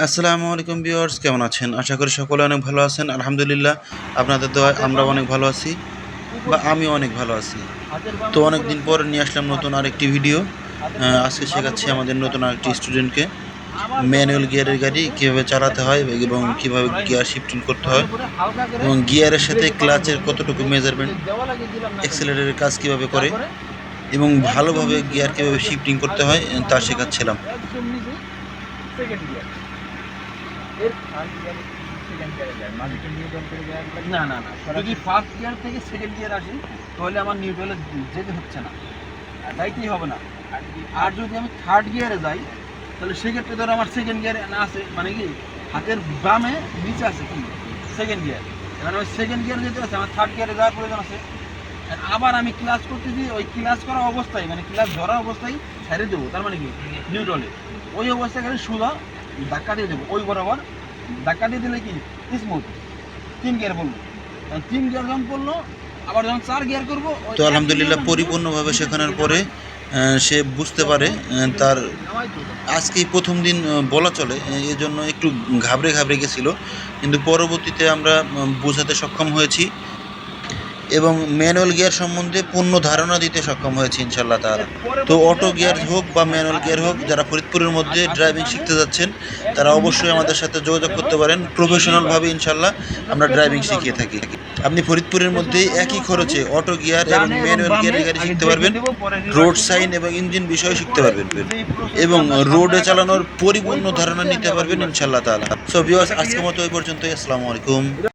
আসসালামু আলাইকুম ভিউয়ার্স, কেমন আছেন? আশা করি সকলে অনেক ভালো আছেন। আলহামদুলিল্লাহ, আপনাদের দোয়ায় আমরা অনেক ভালো আছি বা আমিও অনেক ভালো আছি। তো অনেকদিন পর নিয়ে আসলাম নতুন আরেকটি ভিডিও। আজকে শেখাচ্ছি আমাদের নতুন আরেকটি স্টুডেন্টকে ম্যানুয়াল গিয়ারের গাড়ি কীভাবে চালাতে হয় এবং কীভাবে গিয়ার শিফটিং করতে হয় এবং গিয়ারের সাথে ক্লাচের কতটুকু মেজারমেন্ট, অ্যাক্সেলারেটের কাজ কীভাবে করে এবং ভালোভাবে গিয়ার কীভাবে শিফটিং করতে হয় তা শেখাচ্ছিলাম। এর ফার্স্ট গিয়ার সেকেন্ড গিয়ারে যায়, মাঝিটা নিউট্রাল করে যায় না না না যদি ফার্স্ট গিয়ার থেকে সেকেন্ড গিয়ার আসি তাহলে আমার নিউট্রালে যেতে হচ্ছে না, যাইতেই হবে না। আর যদি আমি থার্ড গিয়ারে যাই তাহলে সেক্ষেত্রে ধরো আমার সেকেন্ড গিয়ারে না আছে, মানে কি হাতের বামে নিচে আছে কি সেকেন্ড গিয়ার, এখানে ওই সেকেন্ড গিয়ারে যেতে আছে, আমার থার্ড গিয়ারে যাওয়ার প্রয়োজন আছে। আবার আমি ক্লাস করতেছি, ওই ক্লাস করা অবস্থায় মানে ক্লাস ধরা অবস্থায় ছেড়ে দেবো, তার মানে কি নিউট্রালে ওই অবস্থায় খালি সোজা ধাক্কা দিয়ে দেবো, ওই বরাবর ধাক্কা দিয়ে দিলে কি স্মুথ তিন গিয়ার পড়লো, তিন গিয়ার যখন পড়লো আবার যখন চার গিয়ার করবো। তো আলহামদুলিল্লাহ, পরিপূর্ণভাবে শেখানোর পরে সে বুঝতে পারে। তার আজকেই প্রথম দিন বলা চলে, এজন্য একটু ঘাবড়ে ঘাবড়ে গেছিলো, কিন্তু পরবর্তীতে আমরা বোঝাতে সক্ষম হয়েছি এবং ম্যানুয়াল গিয়ার সম্বন্ধে পূর্ণ ধারণা দিতে সক্ষম হয়েছে ইনশাআল্লাহ তাআলা। তো অটো গিয়ার হোক বা ম্যানুয়াল গিয়ার হোক, যারা ফরিদপুরের মধ্যে ড্রাইভিং শিখতে যাচ্ছেন তারা অবশ্যই আমাদের সাথে যোগাযোগ করতে পারেন। প্রফেশনালভাবে ইনশাআল্লাহ আমরা ড্রাইভিং শিখিয়ে থাকি। আপনি ফরিদপুরের মধ্যেই একই খরচে অটো গিয়ার এবং ম্যানুয়াল গিয়ারের গাড়ি শিখতে পারবেন, রোড সাইন এবং ইঞ্জিন বিষয় শিখতে পারবেন এবং রোডে চালানোর পরিপূর্ণ ধারণা নিতে পারবেন ইনশাআল্লাহ তাআলা। সো ভিউয়ার্স, আজকের মতো এই পর্যন্তই। আসসালামু আলাইকুম।